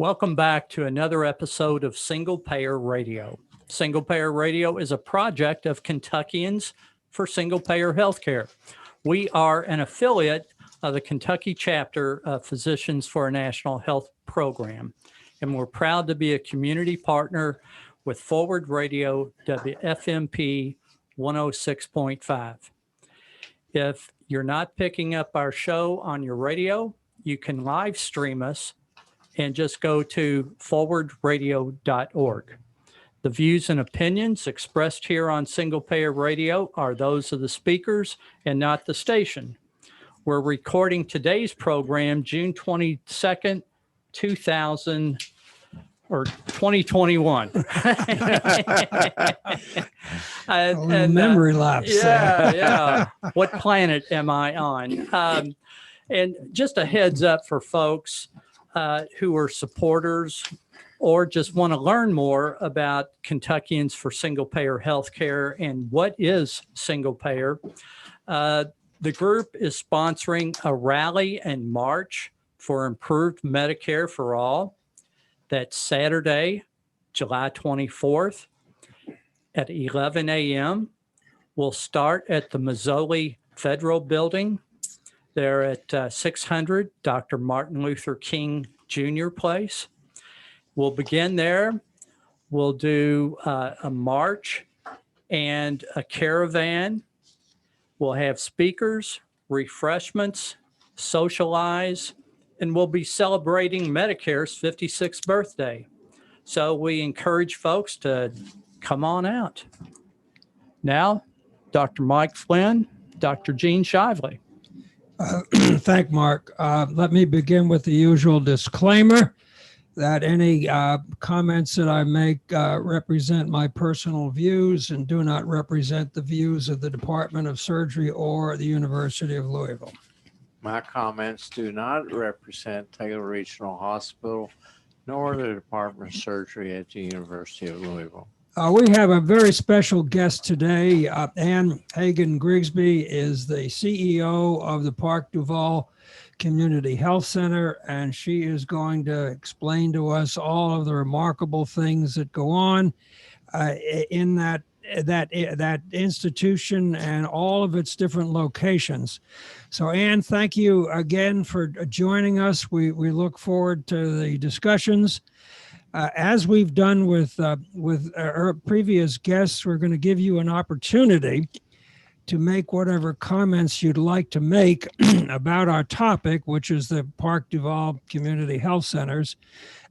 Welcome back to another episode of Single Payer Radio. Single Payer Radio is a project of Kentuckians for Single Payer Healthcare. We are an affiliate of the Kentucky chapter of Physicians for a National Health Program, and we're proud to be a community partner with Forward Radio WFMP 106.5. If you're not picking up our show on your radio, you can live stream us and just go to forwardradio.org. The views and opinions expressed here on Single Payer Radio are those of the speakers and not the station. We're recording today's program June 22nd, 2021. Memory lapse. Yeah. What planet am I on? And just a heads up for folks who are supporters or just want to learn more about Kentuckians for Single Payer Healthcare and what is single payer. The group is sponsoring a rally and march for improved Medicare for all. That's Saturday, July 24th at 11 a.m. We'll start at the Mazzoli Federal Building. They're at 600 Dr. Martin Luther King Jr. Place. We'll begin there. We'll do a march and a caravan. We'll have speakers, refreshments, socialize, and we'll be celebrating Medicare's 56th birthday. So we encourage folks to come on out. Now, Dr. Mike Flynn, Dr. Gene Shively. Thank Mark. Let me begin with the usual disclaimer that any comments that I make represent my personal views and do not represent the views of the Department of Surgery or the University of Louisville. My comments do not represent Taylor Regional Hospital nor the Department of Surgery at the University of Louisville. We have a very special guest today. Ann Hagan-Grigsby is the CEO of the Park Duval Community Health Center, and she is going to explain to us all of the remarkable things that go on in that institution and all of its different locations. So, Ann, thank you again for joining us. We look forward to the discussions. As we've done with our previous guests, we're going to give you an opportunity to make whatever comments you'd like to make about our topic, which is the Park Duval Community Health Centers,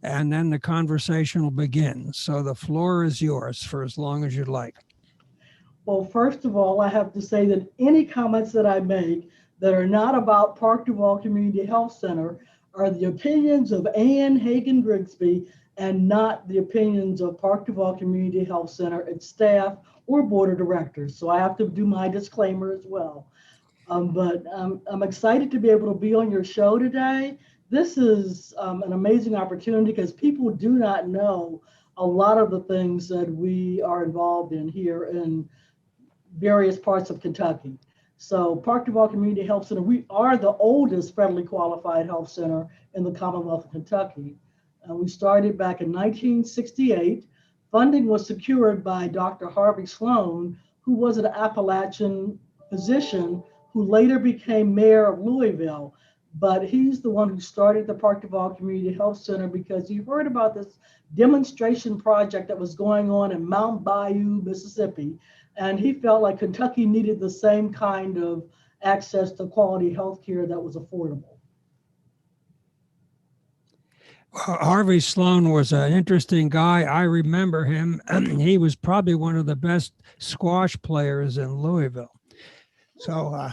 and then the conversation will begin. So the floor is yours for as long as you'd like. Well, first of all, I have to say that any comments that I make that are not about Park Duval Community Health Center are the opinions of Ann Hagan-Grigsby and not the opinions of Park Duval Community Health Center, its staff, or board of directors. So I have to do my disclaimer as well. But I'm excited to be able to be on your show today. This is an amazing opportunity because people do not know a lot of the things that we are involved in here in various parts of Kentucky. So Park Duval Community Health Center, we are the oldest federally qualified health center in the Commonwealth of Kentucky. We started back in 1968. Funding was secured by Dr. Harvey Sloan, who was an Appalachian physician who later became mayor of Louisville. But he's the one who started the Park Duval Community Health Center because he heard about this demonstration project that was going on in Mount Bayou, Mississippi. And he felt like Kentucky needed the same kind of access to quality health care that was affordable. Harvey Sloan was an interesting guy. I remember him. He was probably one of the best squash players in Louisville. So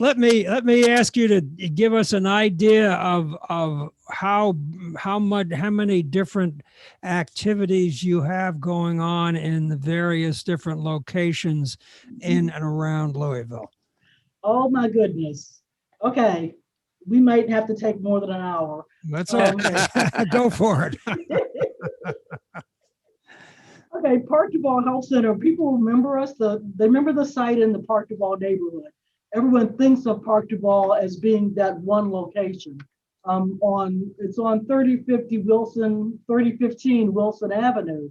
let me ask you to give us an idea of how many different activities you have going on in the various different locations in and around Louisville. Oh my goodness. Okay. We might have to take more than an hour. That's okay. Go for it. Okay, Park Duval Health Center. People remember us. They remember the site in the Park Duval neighborhood. Everyone thinks of Park Duval as being that one location. It's on 3015 Wilson Avenue,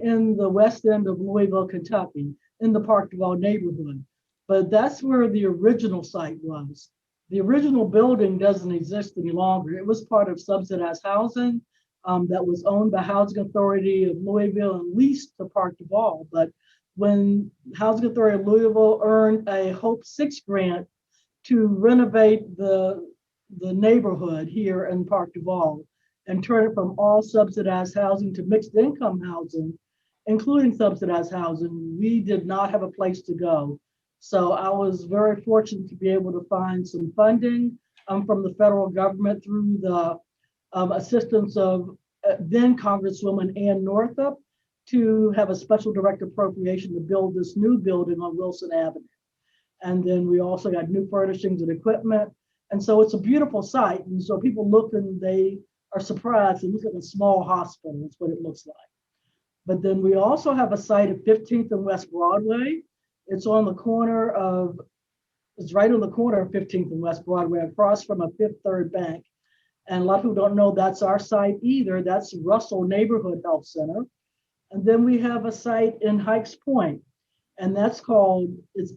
in the west end of Louisville, Kentucky, in the Park Duval neighborhood. But that's where the original site was. The original building doesn't exist any longer. It was part of subsidized housing that was owned by Housing Authority of Louisville and leased to Park Duval. But when Housing Authority of Louisville earned a Hope 6 grant to renovate the neighborhood here in Park Duval and turn it from all subsidized housing to mixed income housing, including subsidized housing, we did not have a place to go. So I was very fortunate to be able to find some funding from the federal government through the assistance of then Congresswoman Ann Northup to have a special direct appropriation to build this new building on Wilson Avenue. And then we also got new furnishings and equipment. And so it's a beautiful site. And so people look and they are surprised. It looks like a small hospital. That's what it looks like. But then we also have a site at 15th and West Broadway. It's right on the corner of 15th and West Broadway, across from a Fifth Third Bank. And a lot of people don't know that's our site either. That's Russell Neighborhood Health Center. And then we have a site in Hikes Point, and it's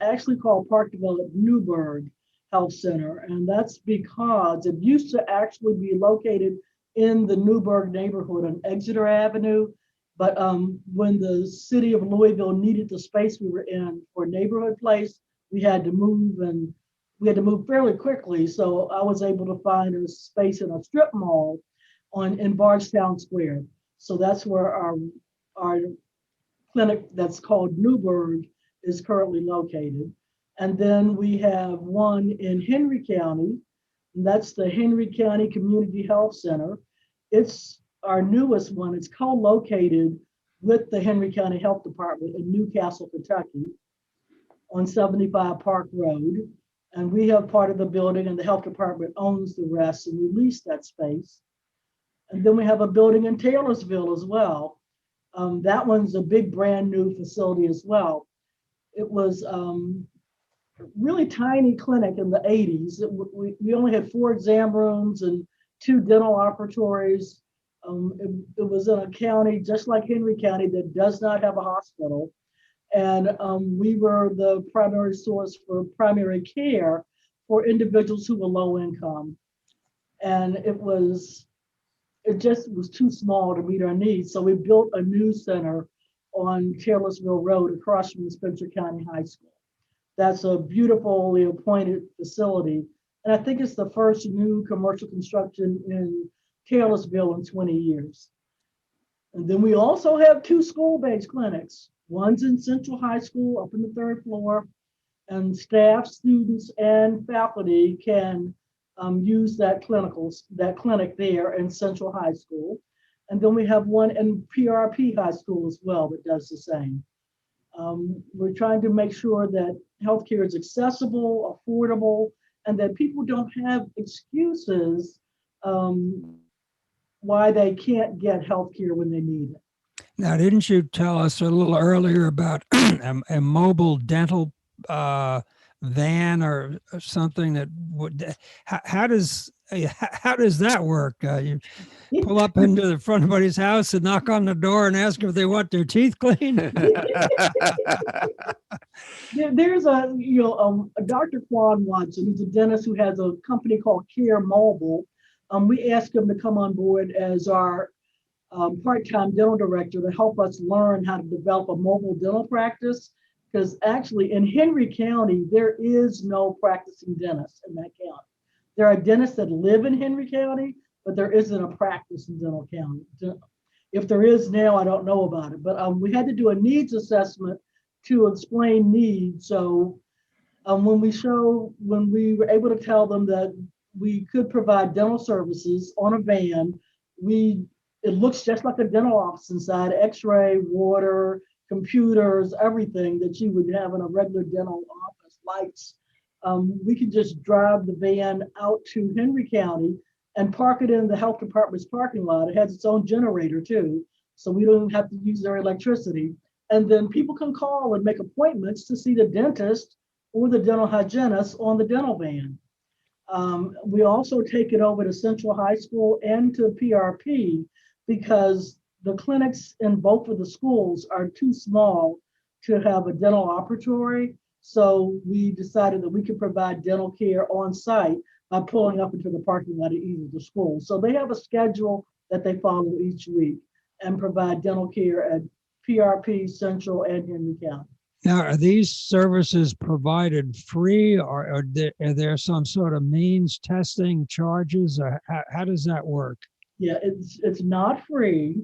actually called Park Duval Newburgh Health Center. And that's because it used to actually be located in the Newburgh neighborhood on Exeter Avenue. But when the city of Louisville needed the space we were in for a neighborhood place, we had to move, and we had to move fairly quickly. So I was able to find a space in a strip mall in Bardstown Square. So that's where our clinic that's called Newburgh is currently located. And then we have one in Henry County, and that's the Henry County Community Health Center. It's our newest one. It's co-located with the Henry County Health Department in Newcastle, Kentucky, on 75 Park Road. And we have part of the building, and the health department owns the rest, and we lease that space. And then we have a building in Taylorsville as well. That one's a big brand new facility as well. It was a really tiny clinic in the 80s. We only had 4 exam rooms and 2 dental operatories. It was in a county just like Henry County that does not have a hospital. And we were the primary source for primary care for individuals who were low income. And it just was too small to meet our needs. So we built a new center on Taylorsville Road across from the Spencer County High School. That's a beautifully appointed facility. And I think it's the first new commercial construction in Taylorsville in 20 years. And then we also have 2 school-based clinics. One's in Central High School up in the 3rd floor, and staff, students, and faculty can use that clinic there in Central High School. And then we have one in PRP High School as well that does the same. We're trying to make sure that healthcare is accessible, affordable, and that people don't have excuses why they can't get healthcare when they need it. Now, didn't you tell us a little earlier about a mobile dental van or something that would? How does that work? You pull up into the front of somebody's house and knock on the door and ask if they want their teeth cleaned? There's a Dr. Quan Watson, who's a dentist who has a company called Care Mobile. We asked him to come on board as our part-time dental director to help us learn how to develop a mobile dental practice. Because actually in Henry County, there is no practicing dentist in that county. There are dentists that live in Henry County, but there isn't a practice in dental county. If there is now, I don't know about it. But we had to do a needs assessment to explain needs. So when we were able to tell them that we could provide dental services on a van, it looks just like a dental office inside, x-ray, water, computers, everything that you would have in a regular dental office, lights. We can just drive the van out to Henry County and park it in the health department's parking lot. It has its own generator too, so we don't have to use their electricity. And then people can call and make appointments to see the dentist or the dental hygienist on the dental van. We also take it over to Central High School and to PRP because the clinics in both of the schools are too small to have a dental operatory. So we decided that we could provide dental care on site by pulling up into the parking lot of either of the schools. So they have a schedule that they follow each week and provide dental care at PRP, Central, and Henry County. Now, are these services provided free, or are there some sort of means testing charges, or how does that work? Yeah, it's not free.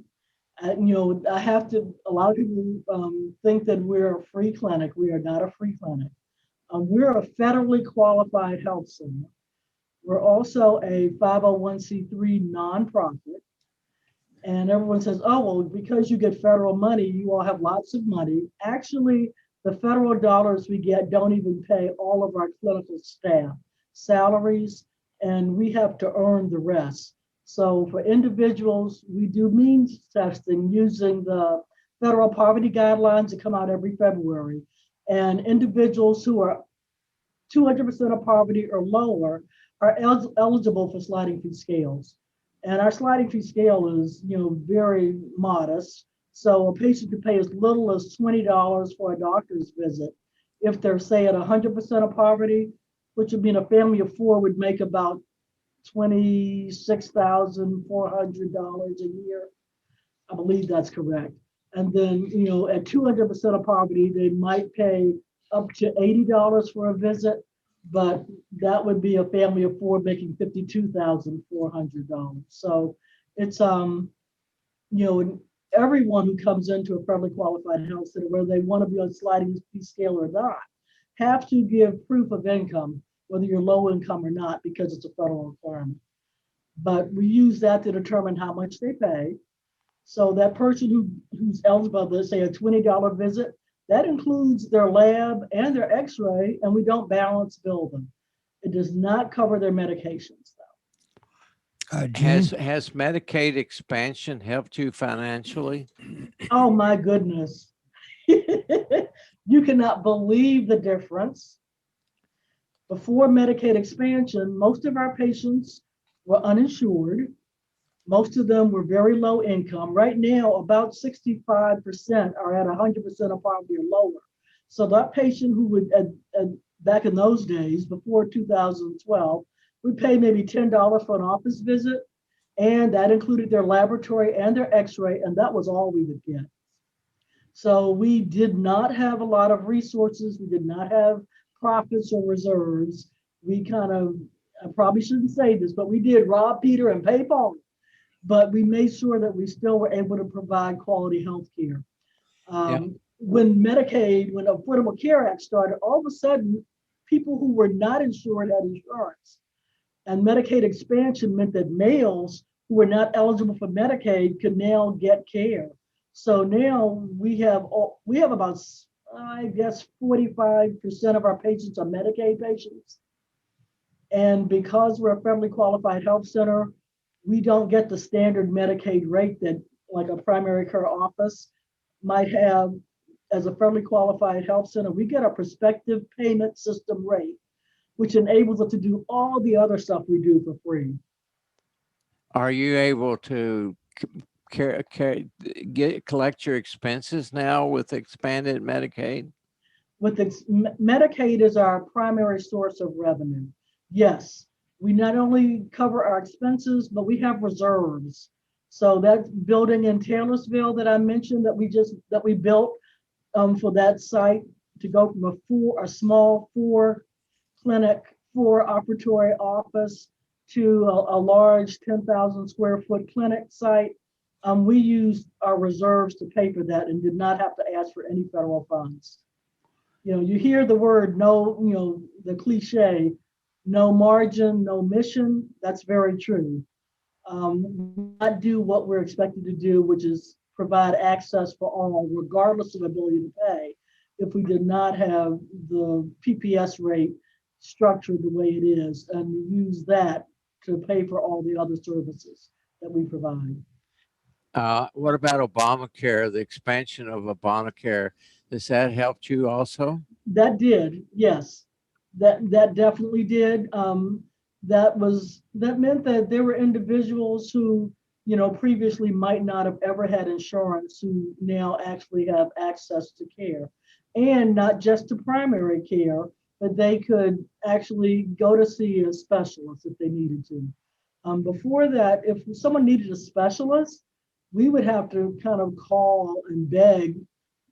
I have to, a lot of people think that we're a free clinic. We are not a free clinic. We're a federally qualified health center. We're also a 501c3 nonprofit. And everyone says, oh, well, because you get federal money, you all have lots of money. Actually, the federal dollars we get don't even pay all of our clinical staff salaries, and we have to earn the rest. So for individuals, we do means testing using the federal poverty guidelines that come out every February. And individuals who are 200% of poverty or lower are eligible for sliding fee scales. And our sliding fee scale is, very modest. So a patient could pay as little as $20 for a doctor's visit. If they're, say, at 100% of poverty, which would mean a family of four would make about $26,400 a year. I believe that's correct. And then, at 200% of poverty, they might pay up to $80 for a visit, but that would be a family of four making $52,400. So it's, everyone who comes into a federally qualified health center, whether they want to be on sliding fee scale or not, have to give proof of income, whether you're low income or not, because it's a federal requirement. But we use that to determine how much they pay. So that person who's eligible, let's say a $20 visit, that includes their lab and their x-ray, and we don't balance bill them. It does not cover their medications, though. Has Medicaid expansion helped you financially? Oh my goodness. You cannot believe the difference. Before Medicaid expansion, most of our patients were uninsured. Most of them were very low income. Right now, about 65% are at 100% of poverty or lower. So that patient who would, back in those days, before 2012, would pay maybe $10 for an office visit, and that included their laboratory and their x-ray, and that was all we would get. So we did not have a lot of resources. We did not have profits or reserves. We I probably shouldn't say this, but we did rob Peter and pay Paul. But we made sure that we still were able to provide quality health care. When Affordable Care Act started, all of a sudden, people who were not insured had insurance. And Medicaid expansion meant that males who were not eligible for Medicaid could now get care. So now we have about, I guess, 45% of our patients are Medicaid patients. And because we're a federally qualified health center, we don't get the standard Medicaid rate that like a primary care office might have. As a federally qualified health center, we get a prospective payment system rate, which enables us to do all the other stuff we do for free. Are you able to collect your expenses now with expanded Medicaid? Medicaid is our primary source of revenue. Yes, we not only cover our expenses, but we have reserves. So that building in Taylorsville that I mentioned that we built for that site to go from a small 4-clinic, 4-operatory office to a large 10,000 square foot clinic site. We used our reserves to pay for that and did not have to ask for any federal funds. You hear the word no, the cliche, no margin, no mission. That's very true. Not do what we're expected to do, which is provide access for all, regardless of ability to pay, if we did not have the PPS rate structured the way it is, and use that to pay for all the other services that we provide. What about Obamacare, the expansion of Obamacare? Has that helped you also? That did, yes. That definitely did. that meant that there were individuals who, previously might not have ever had insurance who now actually have access to care, and not just to primary care, but they could actually go to see a specialist if they needed to. Before that, if someone needed a specialist, we would have to kind of call and beg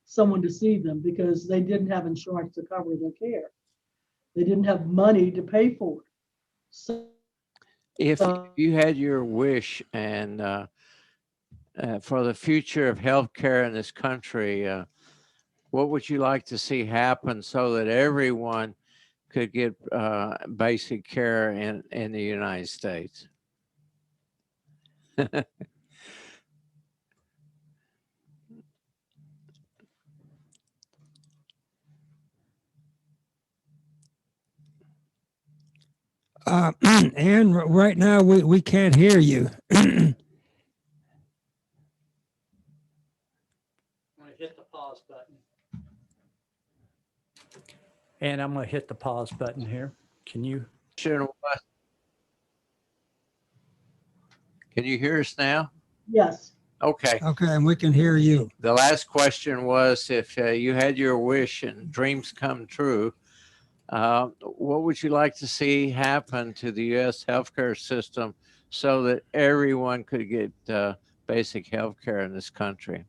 someone to see them because they didn't have insurance to cover their care. They didn't have money to pay for it. So If you had your wish and for the future of healthcare in this country, what would you like to see happen so that everyone could get basic care in the United States? Ann, right now we can't hear you. I'm going to hit the pause button. And I'm going to hit the pause button here. Can you? Can you hear us now? yes. Okay. Okay, and we can hear you. The last question was if you had your wish and dreams come true, what would you like to see happen to the U.S. healthcare system so that everyone could get basic healthcare in this country?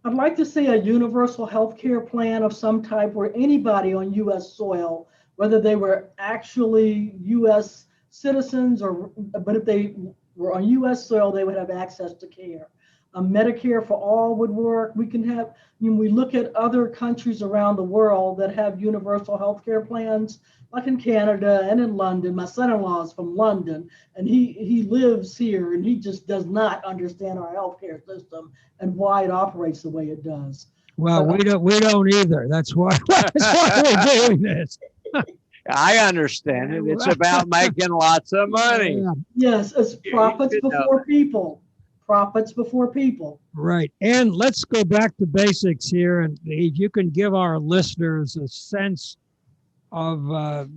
I'd like to see a universal health care plan of some type where anybody on U.S. soil, whether they were actually U.S. citizens but if they were on U.S. soil, they would have access to care. Medicare for all would work. We can have, when we look at other countries around the world that have universal health care plans, like in Canada and in London. My son-in-law is from London, and he lives here, and he just does not understand our healthcare system and why it operates the way it does. Well, we don't either. That's why we're doing this. I understand it. It's about making lots of money. Yeah, Yes, it's profits before people. Profits before people. right. And let's go back to basics here, and if you can give our listeners a sense of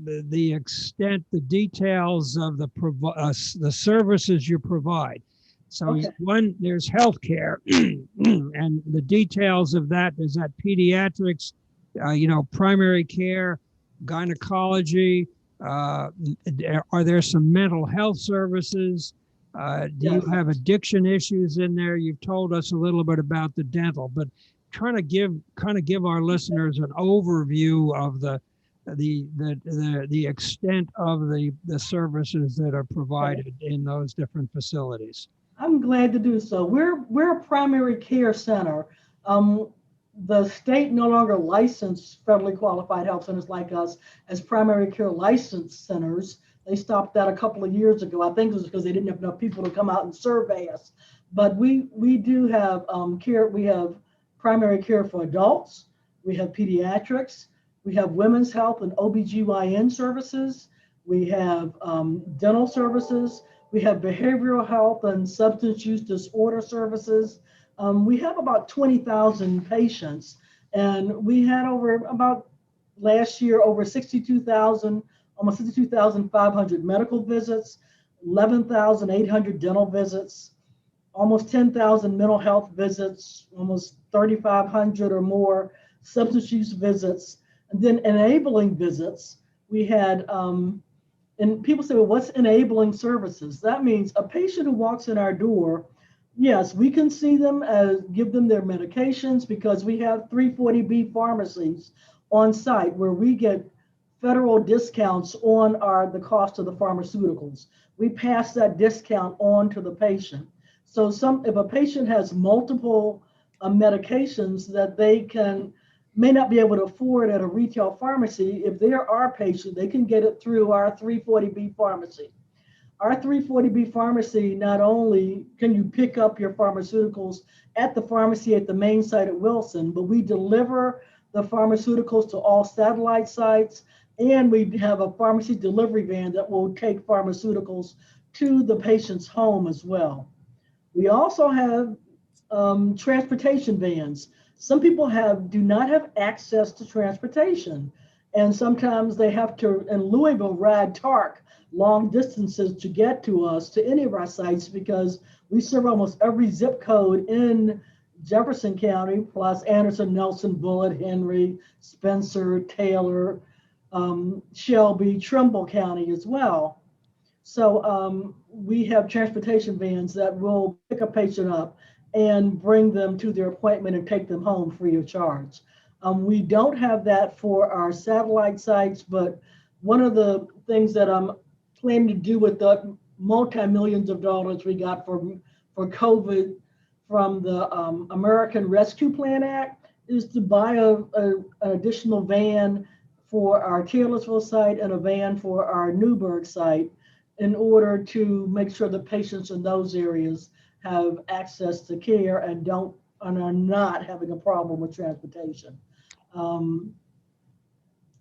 the extent, the details of the services you provide. So Okay. one, there's healthcare, and the details of that is that pediatrics, primary care, gynecology. Are there some mental health services? Do you Yes. have addiction issues in there? You've told us a little bit about the dental, but trying to give our listeners an overview of the extent of the services that are provided in those different facilities. I'm glad to do so. We're a primary care center. The state no longer licensed federally qualified health centers like us as primary care licensed centers. They stopped that a couple of years ago. I think it was because they didn't have enough people to come out and survey us. But we do have care. We have primary care for adults. We have pediatrics. We have women's health and OBGYN services. We have dental services. We have behavioral health and substance use disorder services. We have about 20,000 patients, and we had last year over 62,000, almost 62,500 medical visits, 11,800 dental visits, almost 10,000 mental health visits, almost 3,500 or more substance use visits, and then enabling visits. We had, and people say, well, what's enabling services? That means a patient who walks in our door, yes, we can see them as give them their medications because we have 340B pharmacies on site where we get federal discounts on the cost of the pharmaceuticals. We pass that discount on to the patient. So if a patient has multiple medications that they may not be able to afford at a retail pharmacy, if they're our patient, they can get it through our 340B pharmacy. Our 340B pharmacy, not only can you pick up your pharmaceuticals at the pharmacy at the main site at Wilson, but we deliver the pharmaceuticals to all satellite sites, and we have a pharmacy delivery van that will take pharmaceuticals to the patient's home as well. We also have transportation vans. Some people do not have access to transportation, and sometimes they have to, in Louisville, ride TARC long distances to get to us, to any of our sites, because we serve almost every zip code in Jefferson County, plus Anderson, Nelson, Bullitt, Henry, Spencer, Taylor, Shelby, Trimble County as well. So we have transportation vans that will pick a patient up and bring them to their appointment and take them home free of charge. We don't have that for our satellite sites, but one of the things that I'm planning to do with the multi-millions of dollars we got for COVID from the American Rescue Plan Act is to buy an additional van for our Taylorsville site and a van for our Newburgh site in order to make sure the patients in those areas have access to care and are not having a problem with transportation.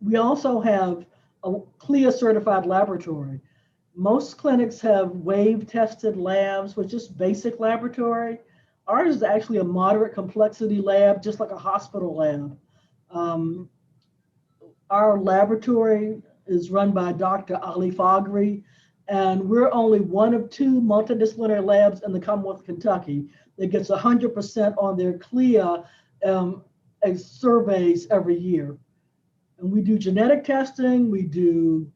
We also have a CLIA certified laboratory. Most clinics have wave tested labs, which is basic laboratory. Ours is actually a moderate complexity lab, just like a hospital lab. Our laboratory is run by Dr. Ali Fagri, and we're only one of 2 multidisciplinary labs in the Commonwealth of Kentucky that gets 100% on their CLIA surveys every year. And we do genetic testing, we do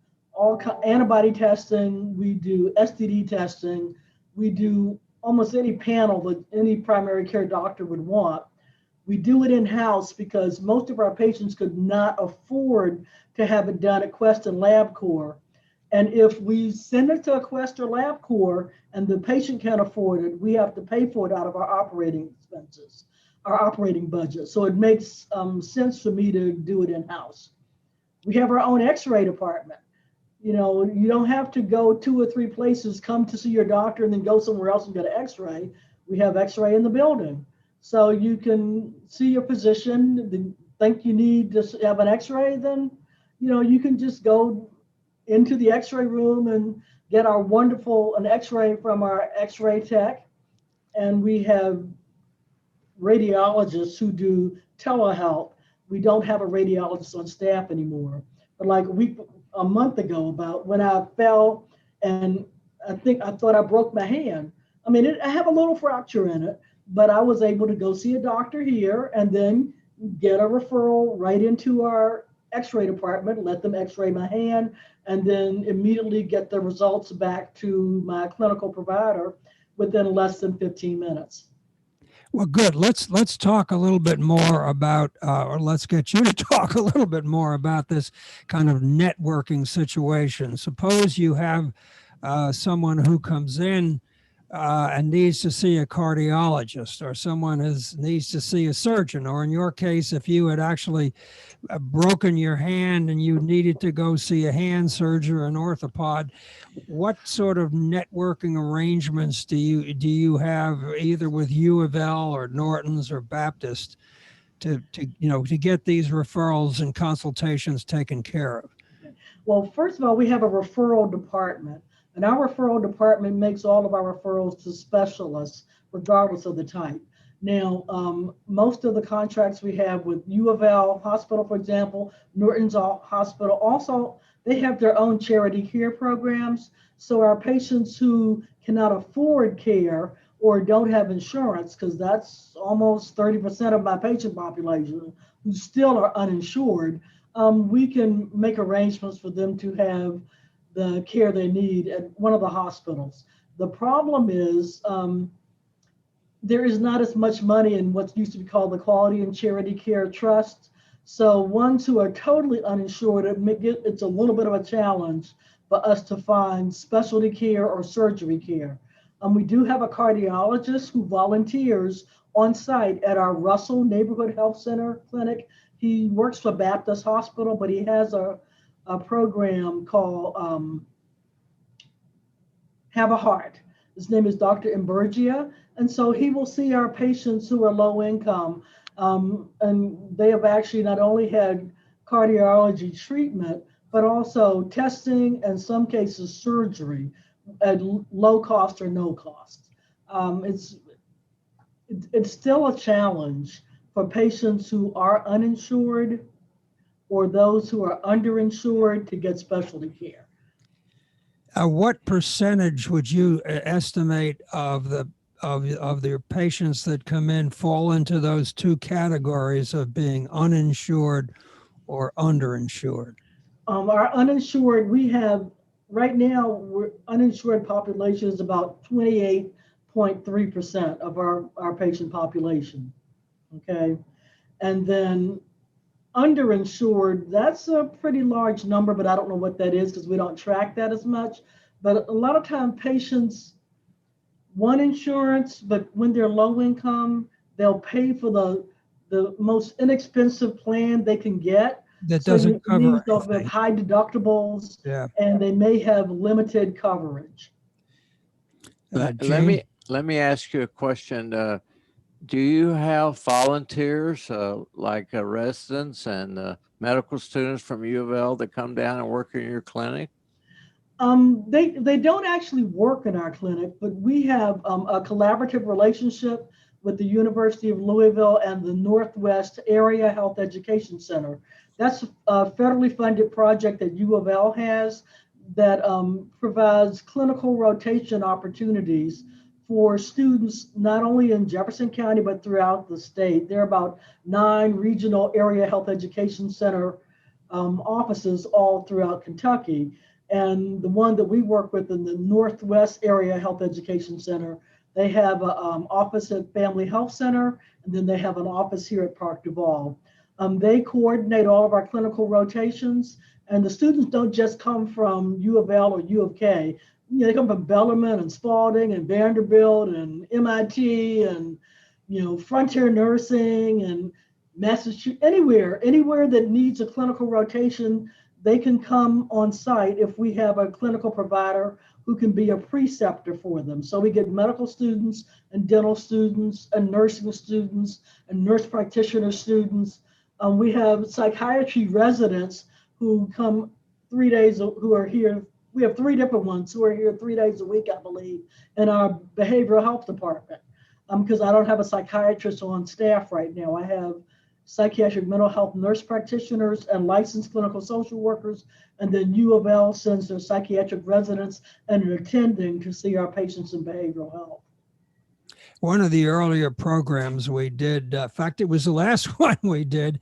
antibody testing, we do STD testing, we do almost any panel that any primary care doctor would want. We do it in-house because most of our patients could not afford to have it done at Quest and LabCorp. And if we send it to a Quest or LabCorp and the patient can't afford it, we have to pay for it out of our operating expenses, our operating budget. So it makes sense for me to do it in-house. We have our own X-ray department. You know, you don't have to go 2 or 3 places, come to see your doctor and then go somewhere else and get an X-ray. We have X-ray in the building. So you can see your physician, think you need to have an X-ray, then, you know, you can just go into the X-ray room and get an X-ray from our X-ray tech. And we have radiologists who do telehealth. We don't have a radiologist on staff anymore. But like a month ago, about when I fell and I thought I broke my hand. I mean, I have a little fracture in it, but I was able to go see a doctor here and then get a referral right into our X-ray department, let them X-ray my hand, and then immediately get the results back to my clinical provider within less than 15 minutes. Well, good. Let's talk a little bit more about, or let's get you to talk a little bit more about this kind of networking situation. Suppose you have someone who comes in and needs to see a cardiologist, or someone needs to see a surgeon, or in your case, if you had actually broken your hand and you needed to go see a hand surgeon or an orthopod, what sort of networking arrangements do you have either with U of L or Norton's or Baptist to get these referrals and consultations taken care of? Well, first of all, we have a referral department, and our referral department makes all of our referrals to specialists, regardless of the type. Now, most of the contracts we have with U of L Hospital, for example, Norton's Hospital, also, they have their own charity care programs. So our patients who cannot afford care or don't have insurance, because that's almost 30% of my patient population who still are uninsured, we can make arrangements for them to have the care they need at one of the hospitals. The problem is there is not as much money in what used to be called the Quality and Charity Care Trust. So ones who are totally uninsured, it's a little bit of a challenge for us to find specialty care or surgery care. We do have a cardiologist who volunteers on site at our Russell Neighborhood Health Center clinic. He works for Baptist Hospital, but he has a program called Have a Heart. His name is Dr. Imburgia. And so he will see our patients who are low income. And they have actually not only had cardiology treatment, but also testing and some cases surgery at low cost or no cost. It's still a challenge for patients who are uninsured or those who are underinsured to get specialty care. What percentage would you estimate of the patients that come in fall into those two categories of being uninsured or underinsured? Our uninsured, we have right now, we're uninsured population is about 28.3% of our patient population. Okay. And then underinsured, that's a pretty large number, but I don't know what that is because we don't track that as much. But a lot of time patients want insurance, but when they're low income, they'll pay for the most inexpensive plan they can get. That So doesn't it cover means they'll have anything. high deductibles, Yeah. and they may have limited coverage. Let Jane? me ask you a question. Do you have volunteers like residents and medical students from U of L that come down and work in your clinic? They don't actually work in our clinic, but we have a collaborative relationship with the University of Louisville and the Northwest Area Health Education Center. That's a federally funded project that U of L has that provides clinical rotation opportunities for students not only in Jefferson County, but throughout the state. There are about 9 regional area health education center offices all throughout Kentucky. And the one that we work with in the Northwest Area Health Education Center, they have an office at Family Health Center, and then they have an office here at Park Duval. They coordinate all of our clinical rotations, and the students don't just come from U of L or U of K. You know, they come from Bellarmine and Spalding and Vanderbilt and MIT and, you know, Frontier Nursing and Massachusetts, anywhere that needs a clinical rotation, they can come on site if we have a clinical provider who can be a preceptor for them. So we get medical students and dental students and nursing students and nurse practitioner students. We have psychiatry residents who come 3 days, who are here. We have 3 different ones who are here 3 days a week, I believe, in our behavioral health department. Because I don't have a psychiatrist on staff right now. I have psychiatric mental health nurse practitioners and licensed clinical social workers. And then U of L sends their psychiatric residents and an attending to see our patients in behavioral health. One of the earlier programs we did, in fact, it was the last one we did,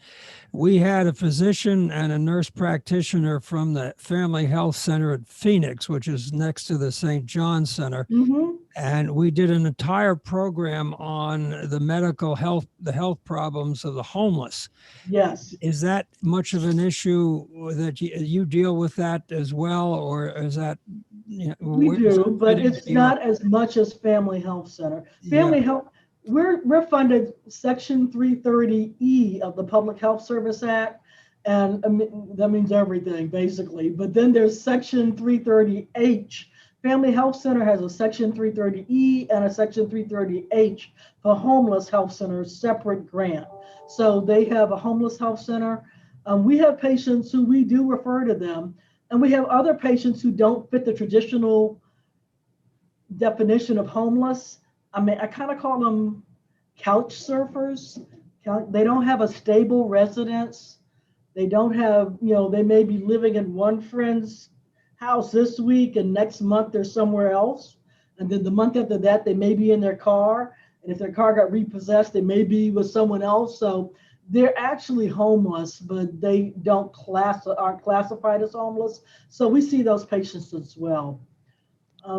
we had a physician and a nurse practitioner from the Family Health Center at Phoenix, which is next to the St. John Center. Mm-hmm. And we did an entire program on the health problems of the homeless. Yes. Is that much of an issue that you deal with that as well? Or is that, you know, We do, but it's not as much as Family Health Center. Family Health, we're funded Section 330E of the Public Health Service Act, and that means everything basically. But then there's Section 330H. Family Health Center has a Section 330E and a Section 330H for homeless health centers, separate grant. So they have a homeless health center. We have patients who we do refer to them, and we have other patients who don't fit the traditional definition of homeless. I mean, I kind of call them couch surfers. They don't have a stable residence. They don't have, you know, they may be living in one friend's house this week and next month they're somewhere else. And then the month after that, they may be in their car. And if their car got repossessed, they may be with someone else. So they're actually homeless, but they aren't classified as homeless. So we see those patients as well.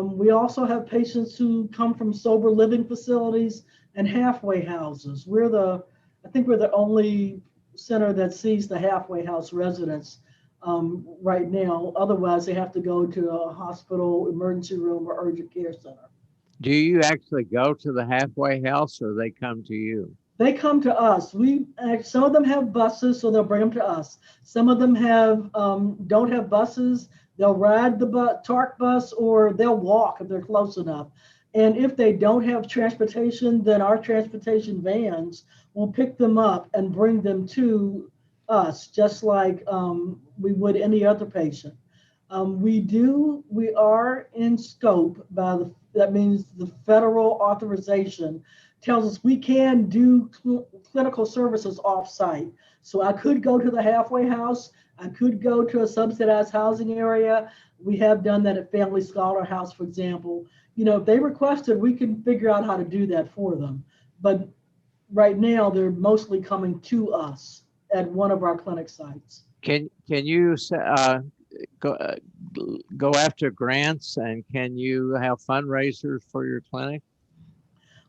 We also have patients who come from sober living facilities and halfway houses. I think we're the only center that sees the halfway house residents right now. Otherwise, they have to go to a hospital, emergency room, or urgent care center. Do you actually go to the halfway house or they come to you? They come to us. Some of them have buses, so they'll bring them to us. Some of them don't have buses. They'll ride the TARC bus, or they'll walk if they're close enough. And if they don't have transportation, then our transportation vans will pick them up and bring them to us, just like we would any other patient. We are in scope that means the federal authorization tells us we can do clinical services off-site. So I could go to the halfway house. I could go to a subsidized housing area. We have done that at Family Scholar House, for example. You know, if they requested, we can figure out how to do that for them. But right now, they're mostly coming to us at one of our clinic sites. Can you go after grants, and can you have fundraisers for your clinic?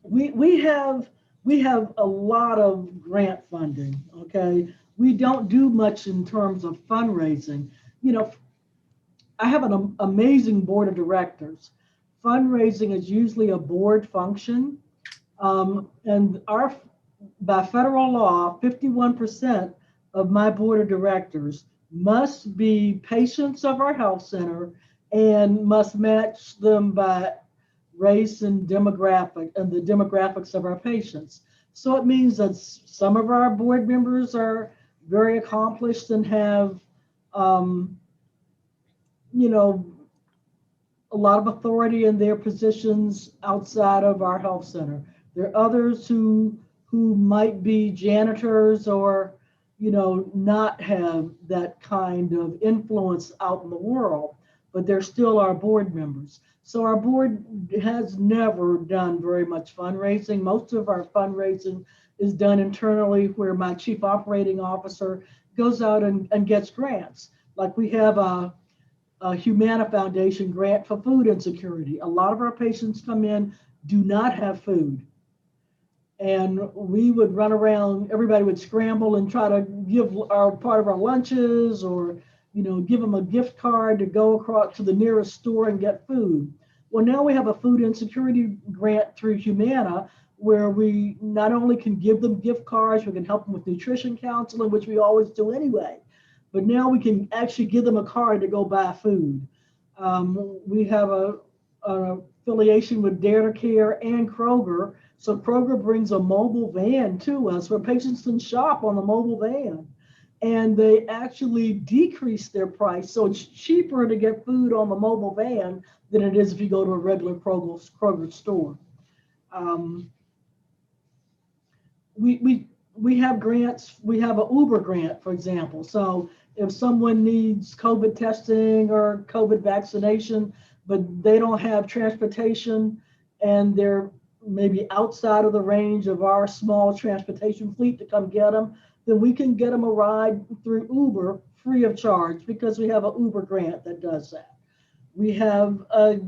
We have a lot of grant funding. Okay, we don't do much in terms of fundraising. You know, I have an amazing board of directors. Fundraising is usually a board function, and by federal law, 51% of my board of directors must be patients of our health center and must match them by race and demographic and the demographics of our patients. So it means that some of our board members are very accomplished and have, you know, a lot of authority in their positions outside of our health center. There are others who might be janitors or, you know, not have that kind of influence out in the world, but they're still our board members. So our board has never done very much fundraising. Most of our fundraising is done internally, where my chief operating officer goes out and gets grants. Like we have a Humana Foundation grant for food insecurity. A lot of our patients come in, do not have food. And we would run around, everybody would scramble and try to give our part of our lunches, or, you know, give them a gift card to go across to the nearest store and get food. Well, now we have a food insecurity grant through Humana, where we not only can give them gift cards, we can help them with nutrition counseling, which we always do anyway, but now we can actually give them a card to go buy food. We have an affiliation with Dare to Care and Kroger. So Kroger brings a mobile van to us where patients can shop on the mobile van, and they actually decrease their price. So it's cheaper to get food on the mobile van than it is if you go to a regular Kroger store. We have grants. We have an Uber grant, for example. So if someone needs COVID testing or COVID vaccination, but they don't have transportation and they're maybe outside of the range of our small transportation fleet to come get them, then we can get them a ride through Uber free of charge, because we have an Uber grant that does that. We have a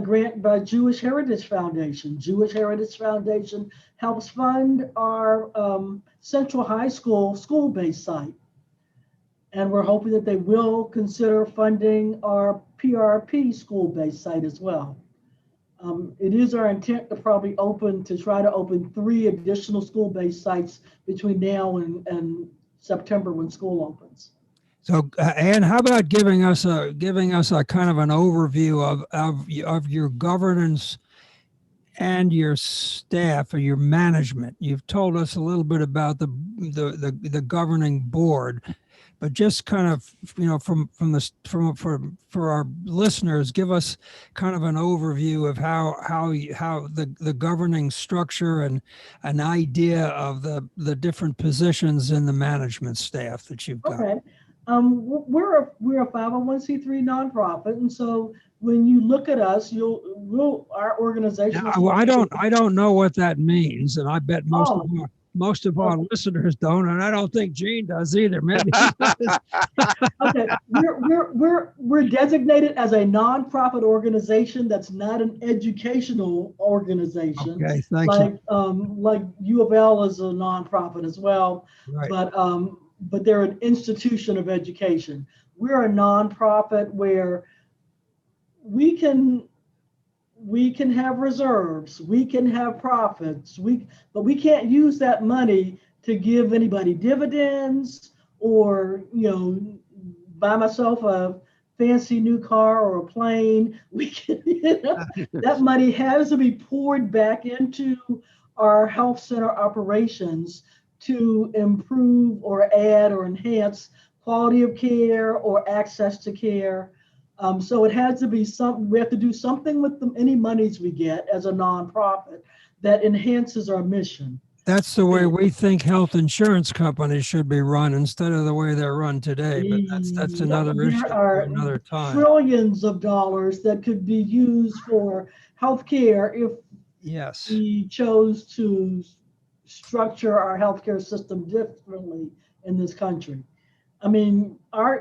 grant by Jewish Heritage Foundation. Jewish Heritage Foundation helps fund our Central High School school-based site. And we're hoping that they will consider funding our PRP school-based site as well. It is our intent to probably try to open 3 additional school-based sites between now and September when school opens. So, Ann, how about giving us a kind of an overview of your governance and your staff or your management? You've told us a little bit about the governing board, but just kind of, you know, for our listeners, give us kind of an overview of how the governing structure and an idea of the different positions in the management staff that you've got. Okay. We're a 501c3 nonprofit, and so when you look at us, our organization. Now, I don't know what that means, and I bet most of our listeners don't, and I don't think Gene does either. Maybe. Okay, we're designated as a nonprofit organization that's not an educational organization. Okay, thank you. Like U of L is a nonprofit as well, Right. But they're an institution of education. We're a nonprofit where we can have reserves, we can have profits, but we can't use that money to give anybody dividends or, you know, buy myself a fancy new car or a plane. We can, you know, that money has to be poured back into our health center operations to improve or add or enhance quality of care or access to care. So it has to be we have to do something with any monies we get as a nonprofit that enhances our mission. That's the way we think health insurance companies should be run instead of the way they're run today. But that's another issue There for are another time. trillions of dollars that could be used for healthcare if Yes. we chose to structure our healthcare system differently in this country. I mean, I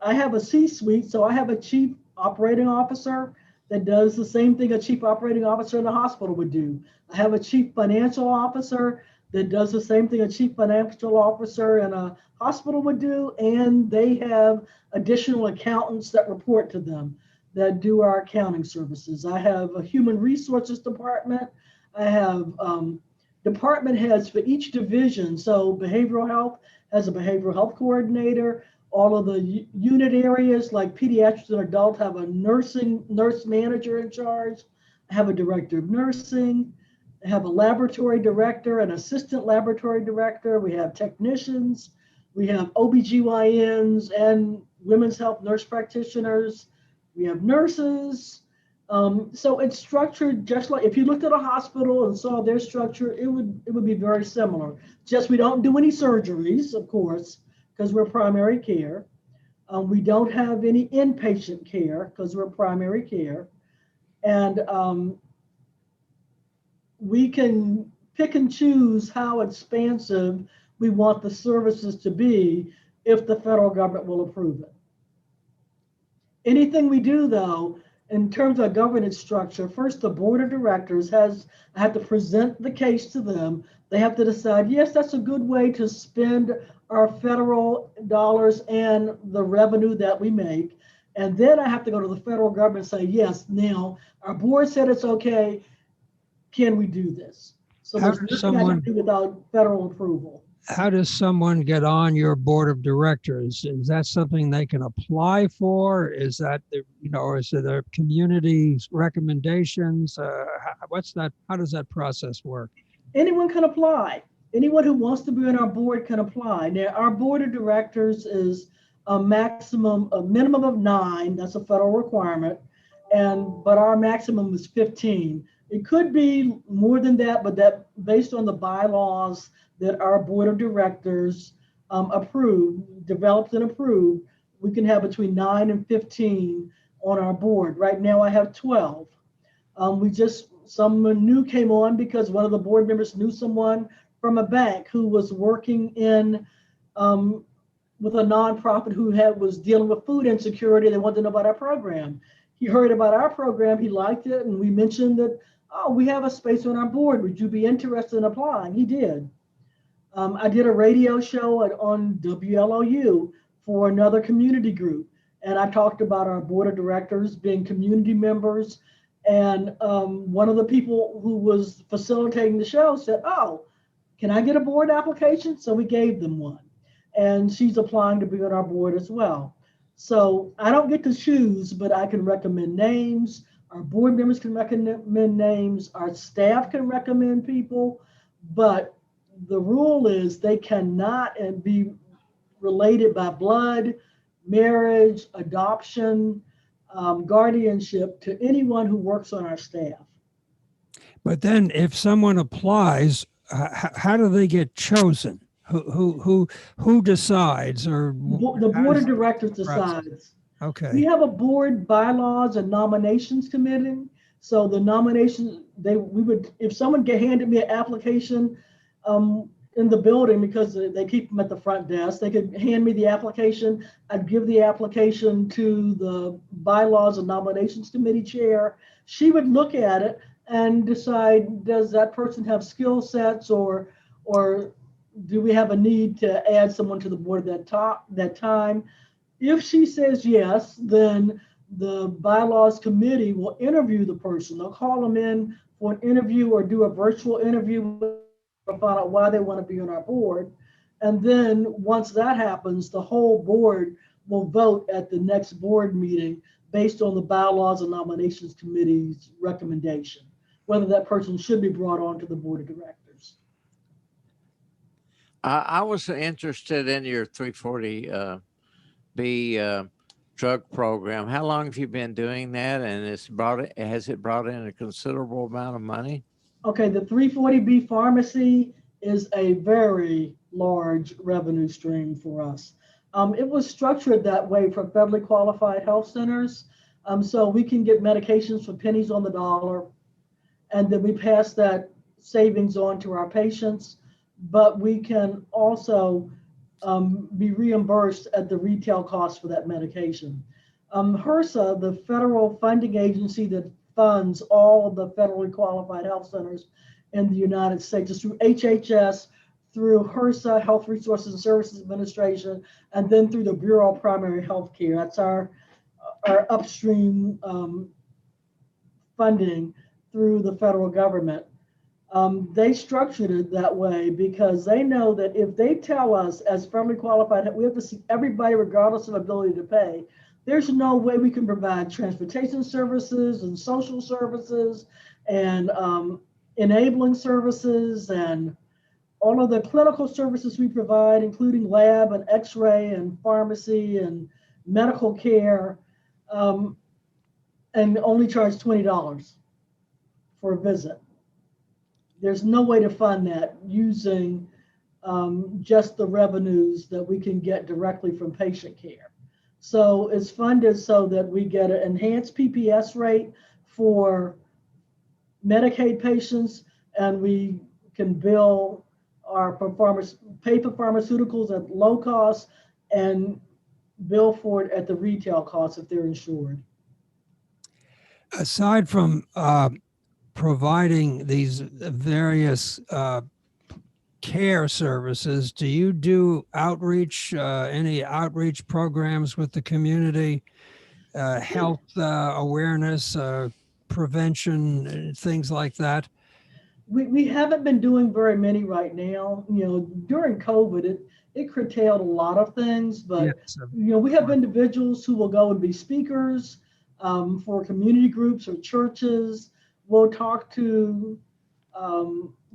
have a C-suite, so I have a chief operating officer that does the same thing a chief operating officer in a hospital would do. I have a chief financial officer that does the same thing a chief financial officer in a hospital would do, and they have additional accountants that report to them that do our accounting services. I have a human resources department. I have department heads for each division. So behavioral health has a behavioral health coordinator. All of the unit areas like pediatrics and adult have a nurse manager in charge. I have a director of nursing. I have a laboratory director, an assistant laboratory director. We have technicians. We have OBGYNs and women's health nurse practitioners. We have nurses. So it's structured just like if you looked at a hospital and saw their structure, it would be very similar. Just we don't do any surgeries, of course, because we're primary care. We don't have any inpatient care because we're primary care. And we can pick and choose how expansive we want the services to be if the federal government will approve it. Anything we do, though, in terms of governance structure, first the board of directors I have to present the case to them. They have to decide, yes, that's a good way to spend our federal dollars and the revenue that we make. And then I have to go to the federal government and say, yes, now our board said it's okay. Can we do this? So there's nothing I can do without federal approval. How does someone get on your board of directors? Is that something they can apply for? Is that, or is it a community recommendations? How does that process work? Anyone can apply. Anyone who wants to be on our board can apply. Now, our board of directors is a minimum of 9. That's a federal requirement. But our maximum is 15. It could be more than that, but that based on the bylaws that our board of directors developed and approved, we can have between 9 and 15 on our board. Right now I have 12. Someone new came on because one of the board members knew someone from a bank who was working with a nonprofit who was dealing with food insecurity. They wanted to know about our program. He heard about our program, he liked it, and we mentioned that, we have a space on our board. Would you be interested in applying? He did. I did a radio show on WLOU for another community group. And I talked about our board of directors being community members. And one of the people who was facilitating the show said, can I get a board application? So we gave them one. And she's applying to be on our board as well. So I don't get to choose, but I can recommend names. Our board members can recommend names. Our staff can recommend people. But the rule is they cannot be related by blood, marriage, adoption, guardianship to anyone who works on our staff. But then if someone applies, how do they get chosen? Who decides? Or the board of directors decides. Okay. We have a board bylaws and nominations committee. So the nominations, if someone handed me an application in the building, because they keep them at the front desk, they could hand me the application. I'd give the application to the bylaws and nominations committee chair. She would look at it and decide, does that person have skill sets or do we have a need to add someone to the board at that time? If she says yes, then the bylaws committee will interview the person. They'll call them in for an interview or do a virtual interview to find out why they want to be on our board. And then once that happens, the whole board will vote at the next board meeting based on the bylaws and nominations committee's recommendation, whether that person should be brought on to the board of directors. I was interested in your 340B drug program. How long have you been doing that? And has it brought in a considerable amount of money? Okay, the 340B pharmacy is a very large revenue stream for us. It was structured that way for federally qualified health centers. So we can get medications for pennies on the dollar, and then we pass that savings on to our patients, but we can also be reimbursed at the retail cost for that medication. HRSA, the federal funding agency that funds all of the federally qualified health centers in the United States, is through HHS, through HRSA, Health Resources and Services Administration, and then through the Bureau of Primary Health Care. That's our upstream funding through the federal government. They structured it that way because they know that if they tell us as federally qualified, we have to see everybody regardless of ability to pay. There's no way we can provide transportation services and social services and enabling services and all of the clinical services we provide, including lab and x-ray and pharmacy and medical care, and only charge $20 for a visit. There's no way to fund that using just the revenues that we can get directly from patient care. So it's funded so that we get an enhanced PPS rate for Medicaid patients, and we can bill pay for pharmaceuticals at low cost and bill for it at the retail cost if they're insured. Aside from providing these various care services, do you do outreach, any outreach programs with the community, health awareness, prevention, things like that? We haven't been doing very many right now. During COVID, it curtailed a lot of things, but Yes. we have individuals who will go and be speakers for community groups or churches. We'll talk to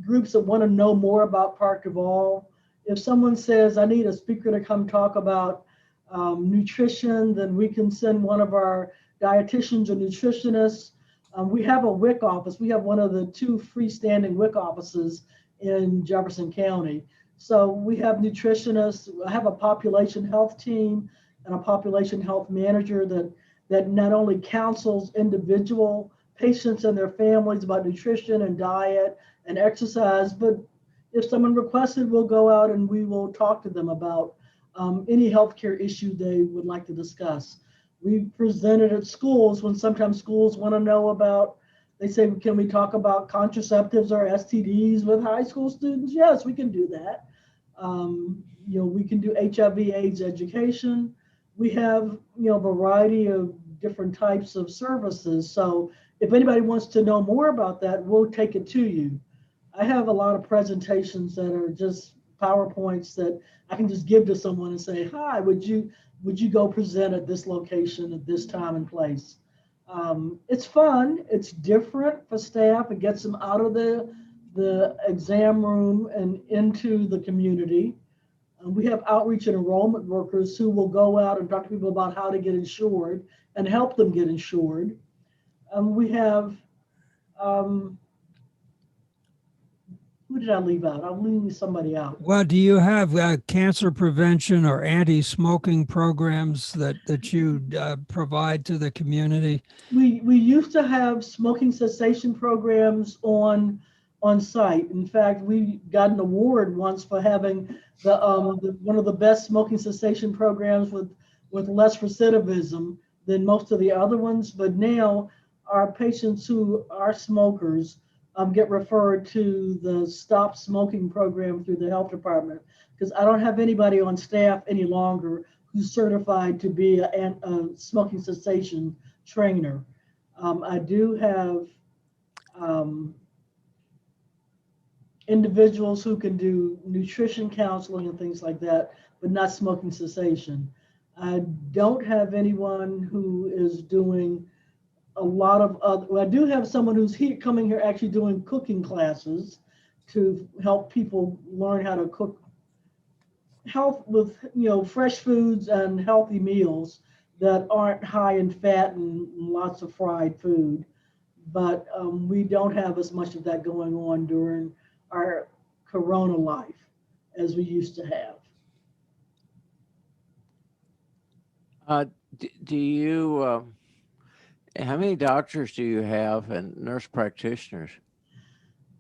groups that want to know more about Park Duval. If someone says, I need a speaker to come talk about nutrition, then we can send one of our dietitians or nutritionists. We have a WIC office. We have one of the 2 freestanding WIC offices in Jefferson County. So we have nutritionists. I have a population health team and a population health manager that not only counsels individual patients and their families about nutrition and diet and exercise, but if someone requested, we'll go out and we will talk to them about any healthcare issue they would like to discuss. We presented at schools when sometimes schools want to know about, they say, can we talk about contraceptives or STDs with high school students? Yes, we can do that. We can do HIV/AIDS education. We have, a variety of different types of services. So if anybody wants to know more about that, we'll take it to you. I have a lot of presentations that are just PowerPoints that I can just give to someone and say, hi, would you go present at this location at this time and place? It's fun. It's different for staff. It gets them out of the exam room and into the community. We have outreach and enrollment workers who will go out and talk to people about how to get insured and help them get insured. We have, who did I leave out? I'm leaving somebody out. Well, do you have cancer prevention or anti-smoking programs that you provide to the community? We used to have smoking cessation programs on site. In fact, we got an award once for having one of the best smoking cessation programs with less recidivism than most of the other ones. But now our patients who are smokers get referred to the Stop Smoking program through the health department, because I don't have anybody on staff any longer who's certified to be a smoking cessation trainer. I do have individuals who can do nutrition counseling and things like that, but not smoking cessation. I don't have anyone who is doing a lot of other, well, I do have someone who's coming here actually doing cooking classes to help people learn how to cook health with, fresh foods and healthy meals that aren't high in fat and lots of fried food. But we don't have as much of that going on during our Corona life as we used to have. Do you, how many doctors do you have and nurse practitioners?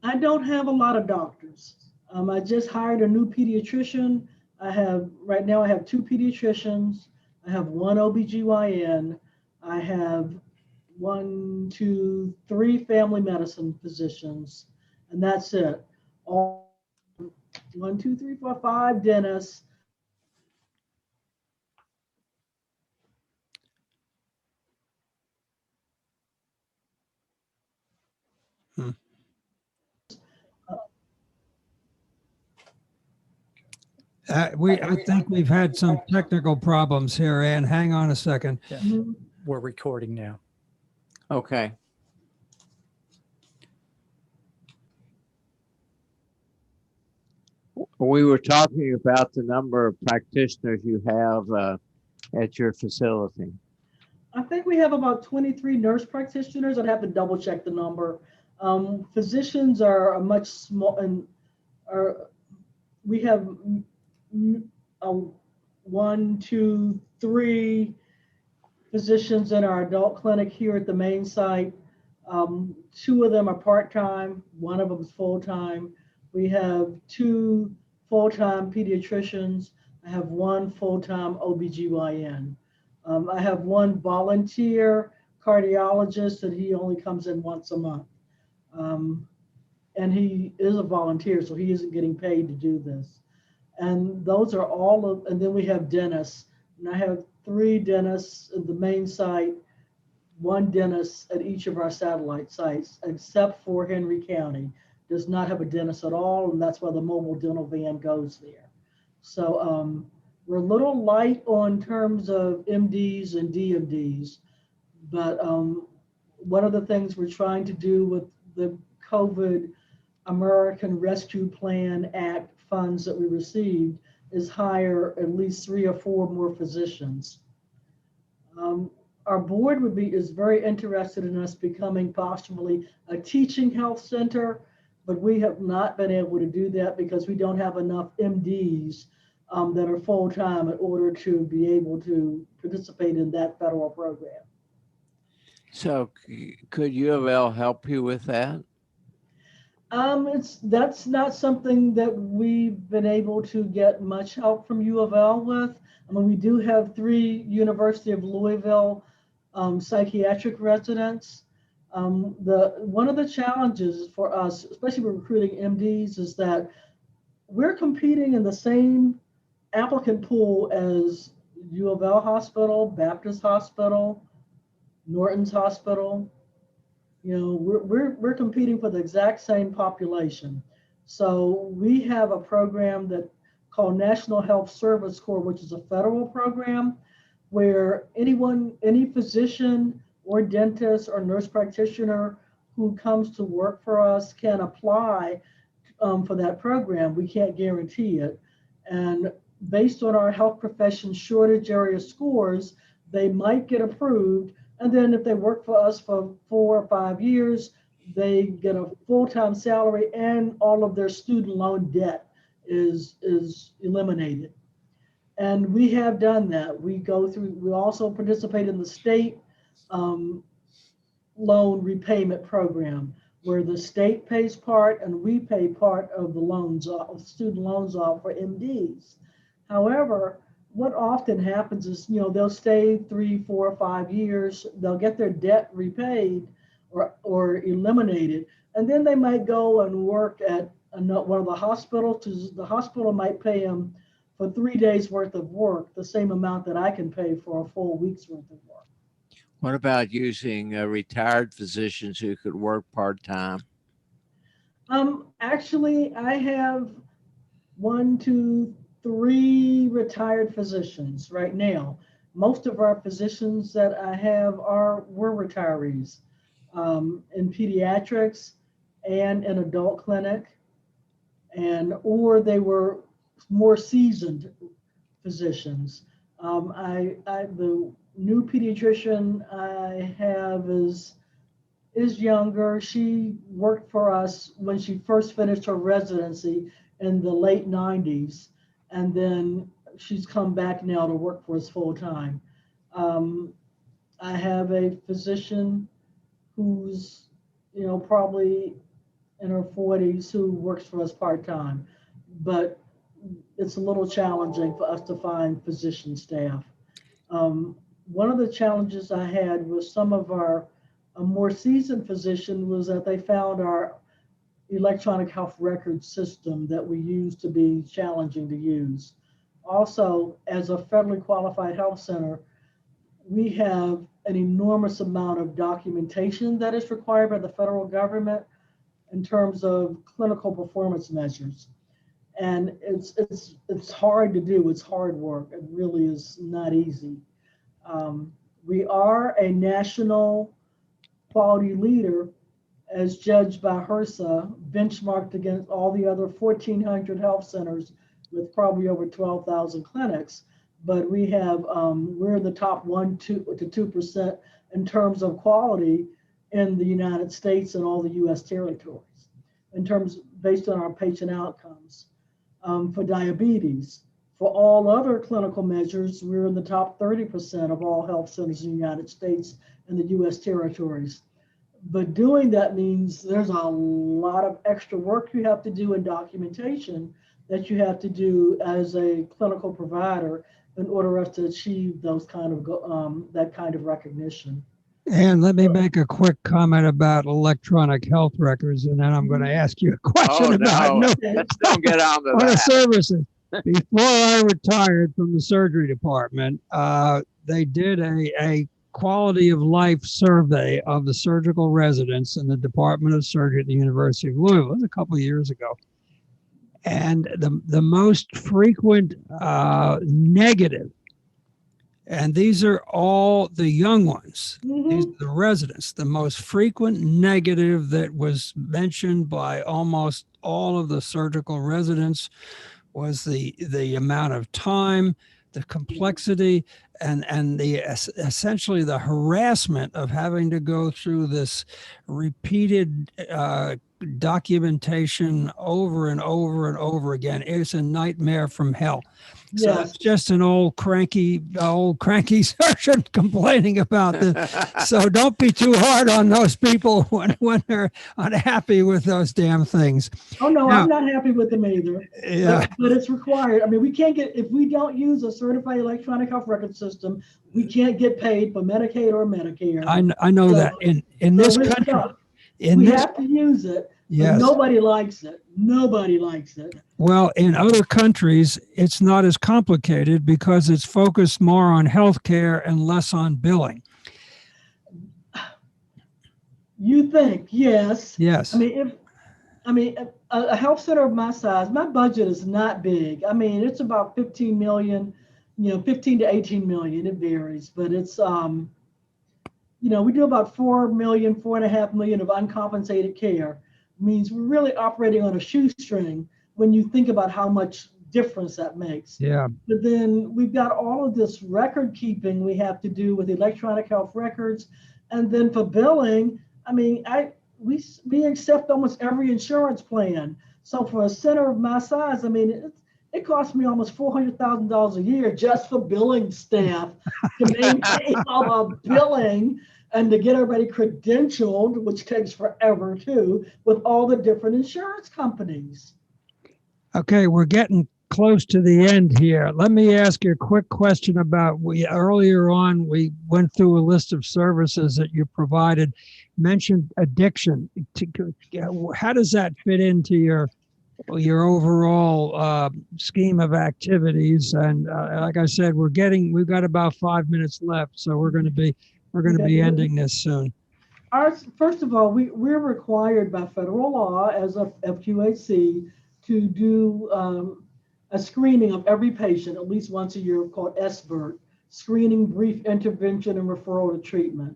I don't have a lot of doctors. I just hired a new pediatrician. Right now I have 2 pediatricians. I have 1 OBGYN. I have 1, 2, 3 family medicine physicians, and that's it. All 1, 2, 3, 4, 5 dentists. I think we've had some technical problems here, Ann. Hang on a second. Yeah, Mhm. we're recording now. Okay. We were talking about the number of practitioners you have at your facility. I think we have about 23 nurse practitioners. I'd have to double check the number. Physicians are a much small, and we have 1, 2, 3 physicians in our adult clinic here at the main site. 2 of them are part-time, 1 of them is full-time. We have 2 full-time pediatricians. I have 1 full-time OBGYN. I have 1 volunteer cardiologist, and he only comes in once a month. And he is a volunteer, so he isn't getting paid to do this. And those are all of, and then we have dentists. And I have 3 dentists at the main site, 1 dentist at each of our satellite sites, except for Henry County. Does not have a dentist at all, and that's why the mobile dental van goes there. So we're a little light on terms of MDs and DMDs, but one of the things we're trying to do with the COVID American Rescue Plan Act funds that we received is hire at least 3 or 4 more physicians. Our board is very interested in us becoming possibly a teaching health center, but we have not been able to do that because we don't have enough MDs that are full-time in order to be able to participate in that federal program. So could U of L help you with that? That's not something that we've been able to get much help from U of L with. I mean, we do have 3 University of Louisville psychiatric residents. One of the challenges for us, especially with recruiting MDs, is that we're competing in the same applicant pool as U of L Hospital, Baptist Hospital, Norton's Hospital. You know, we're competing for the exact same population. So we have a program that called National Health Service Corps, which is a federal program where any physician or dentist or nurse practitioner who comes to work for us can apply for that program. We can't guarantee it. And based on our health profession shortage area scores, they might get approved. And then if they work for us for 4 or 5 years, they get a full-time salary and all of their student loan debt is eliminated. And we have done that. We also participate in the state loan repayment program where the state pays part and we pay part of the loans, student loans off for MDs. However, what often happens is, you know, they'll stay 3, 4, 5 years, they'll get their debt repaid or eliminated, and then they might go and work at one of the hospitals. The hospital might pay them for 3 days worth of work, the same amount that I can pay for a full week's worth of work. What about using retired physicians who could work part-time? Actually, I have 1, 2, 3 retired physicians right now. Most of our physicians that I have were retirees in pediatrics and in adult clinic, or they were more seasoned physicians. The new pediatrician I have is is younger. She worked for us when she first finished her residency in the late 90s. And then she's come back now to work for us full time. I have a physician who's, probably in her 40s who works for us part time. But it's a little challenging for us to find physician staff. One of the challenges I had with some of our more seasoned physicians was that they found our electronic health record system that we use to be challenging to use. Also, as a federally qualified health center, we have an enormous amount of documentation that is required by the federal government in terms of clinical performance measures. And it's hard to do. It's hard work. It really is not easy. We are a national quality leader as judged by HRSA, benchmarked against all the other 1,400 health centers with probably over 12,000 clinics. But we have, we're in the top 1 to 2% in terms of quality in the United States and all the US territories, in terms based on our patient outcomes. For diabetes, for all other clinical measures, we're in the top 30% of all health centers in the United States and the US territories. But doing that means there's a lot of extra work you have to do in documentation that you have to do as a clinical provider in order for us to achieve those kind of that kind of recognition. And let me make a quick comment about electronic health records, and then I'm going to ask you a question about let's don't get on to that. services. Before I retired from the surgery department, they did a quality of life survey of the surgical residents in the Department of Surgery at the University of Louisville. It was a couple of years ago. And the most frequent negative, and these are all the young ones, these are the residents, the most frequent negative that was mentioned by almost all of the surgical residents was the amount of time, the complexity, and the essentially the harassment of having to go through this repeated documentation over and over and over again. It's a nightmare from hell. So Yes. it's just an old cranky surgeon complaining about this. So don't be too hard on those people when they're unhappy with those damn things. Oh no, Now, I'm not happy with them either. Yeah. But it's required. I mean, we can't get, if we don't use a certified electronic health record system, we can't get paid for Medicaid or Medicare. I know that in this country, tough. We have to use it. Yes. Nobody likes it. Nobody likes it. Well, in other countries, it's not as complicated because it's focused more on healthcare and less on billing. You think, yes. Yes. I mean, a health center of my size, my budget is not big. I mean, it's about 15 million, 15 to 18 million. It varies, but it's, we do about 4.5 million of uncompensated care. Means we're really operating on a shoestring when you think about how much difference that makes. Yeah. But then we've got all of this record keeping we have to do with electronic health records. And then for billing, I mean, we accept almost every insurance plan. So for a center of my size, I mean, it costs me almost $400,000 a year just for billing staff to maintain all our billing and to get everybody credentialed, which takes forever too, with all the different insurance companies. Okay, we're getting close to the end here. Let me ask you a quick question about, earlier on, we went through a list of services that you provided, mentioned addiction. How does that fit into your overall scheme of activities? And like I said, we've got about 5 minutes left, so we're going to be ending this soon. First of all, we're required by federal law as a FQHC to do a screening of every patient at least once a year called SBIRT, screening, brief intervention, and referral to treatment.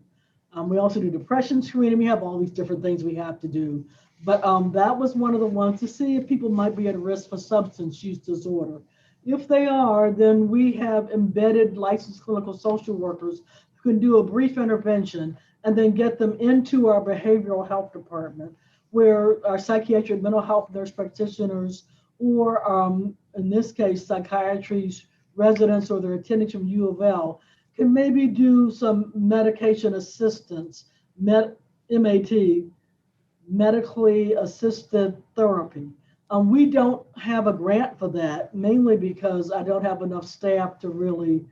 We also do depression screening. We have all these different things we have to do. But that was one of the ones to see if people might be at risk for substance use disorder. If they are, then we have embedded licensed clinical social workers who can do a brief intervention and then get them into our behavioral health department, where our psychiatric mental health nurse practitioners, or in this case, psychiatry's residents or their attendings from U of L, can maybe do some medication assistance, MAT, medically assisted therapy. We don't have a grant for that, mainly because I don't have enough staff to really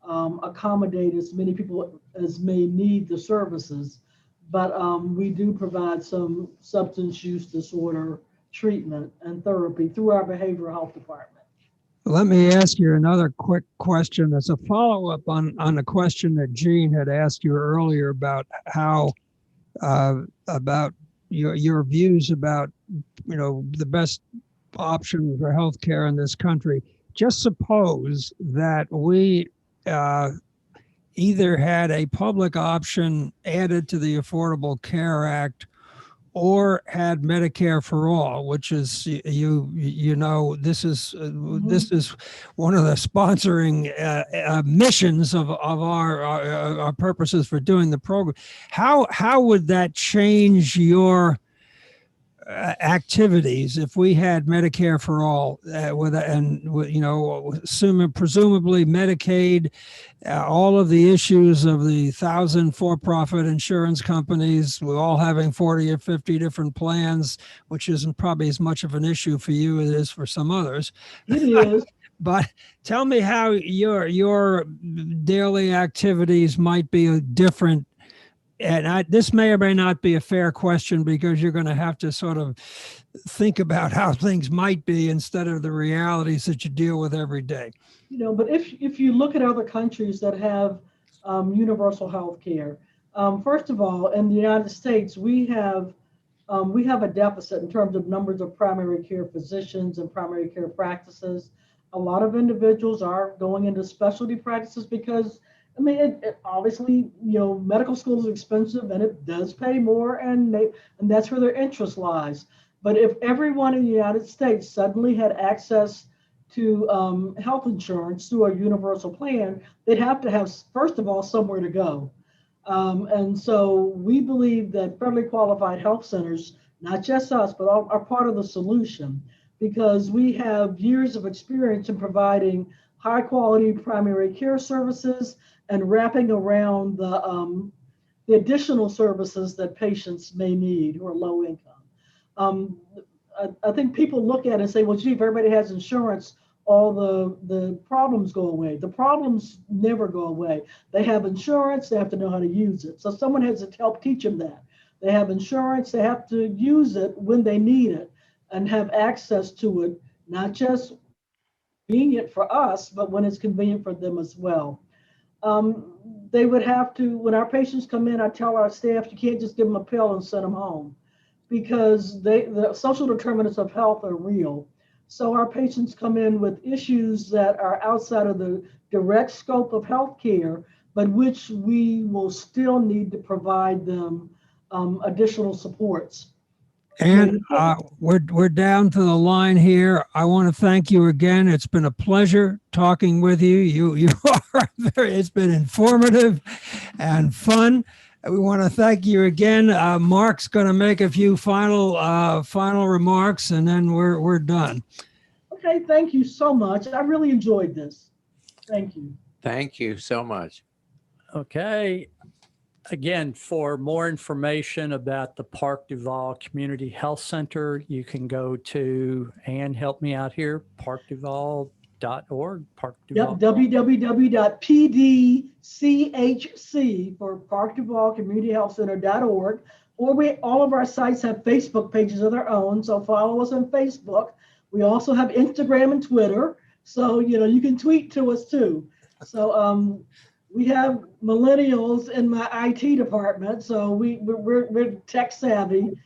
accommodate as many people as may need the services. But we do provide some substance use disorder treatment and therapy through our behavioral health department. Let me ask you another quick question that's a follow-up on the question that Gene had asked you earlier about how, about your views about, the best option for healthcare in this country. Just suppose that we either had a public option added to the Affordable Care Act, or had Medicare for all, which is this is one of the sponsoring missions of our purposes for doing the program. How would that change your activities if we had Medicare for all, presumably Medicaid, all of the issues of the 1,000 for-profit insurance companies, we're all having 40 or 50 different plans, which isn't probably as much of an issue for you as it is for some others. It is. But tell me how your daily activities might be different. And this may or may not be a fair question, because you're going to have to sort of think about how things might be instead of the realities that you deal with every day. But if you look at other countries that have universal health care, first of all, in the United States, we have a deficit in terms of numbers of primary care physicians and primary care practices. A lot of individuals are going into specialty practices because, obviously, medical school is expensive and it does pay more, and that's where their interest lies. But if everyone in the United States suddenly had access to health insurance through a universal plan, they'd have to have, first of all, somewhere to go. And so we believe that federally qualified health centers, not just us, but are part of the solution, because we have years of experience in providing high quality primary care services and wrapping around the additional services that patients may need who are low income. I think people look at it and say, well, gee, if everybody has insurance, all the problems go away. The problems never go away. They have insurance, they have to know how to use it. So someone has to help teach them that. They have insurance, they have to use it when they need it and have access to it, not just convenient for us, but when it's convenient for them as well. They would have to, when our patients come in, I tell our staff, you can't just give them a pill and send them home, because the social determinants of health are real. So our patients come in with issues that are outside of the direct scope of healthcare, but which we will still need to provide them additional supports. And we're down to the line here. I want to thank you again. It's been a pleasure talking with you. You are it's been informative and fun. We want to thank you again. Mark's going to make a few final remarks, and then we're done. Okay, thank you so much. I really enjoyed this. Thank you. Thank you so much. Okay. Again, for more information about the Park Duval Community Health Center, you can go to, Ann, help me out here, parkduval.org. Yep, www.pdchc for Park Duval Community Health Center.org. Or all of our sites have Facebook pages of their own, so follow us on Facebook. We also have Instagram and Twitter, so you can tweet to us too. So we have millennials in my IT department, so we're tech savvy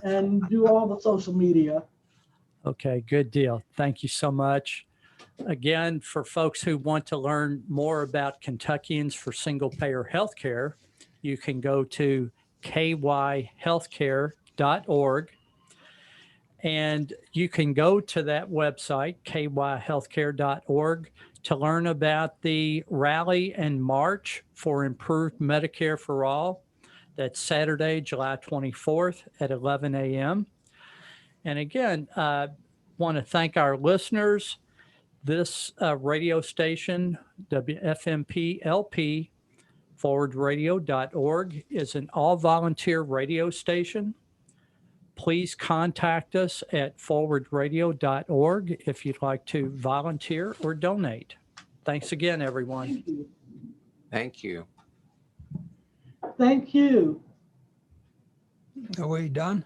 and do all the social media. Okay, good deal. Thank you so much. Again, for folks who want to learn more about Kentuckians for Single Payer Healthcare, you can go to kyhealthcare.org. And you can go to that website, kyhealthcare.org, to learn about the rally and march for improved Medicare for all That's Saturday, July 24th at 11 a.m. And again, want to thank our listeners. This radio station, WFMP-LP, forwardradio.org, is an all-volunteer radio station. Please contact us at forwardradio.org if you'd like to volunteer or donate. Thanks again, everyone. Thank you. Thank you. Thank you. Are we done?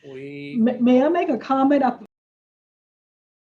We May I make a comment?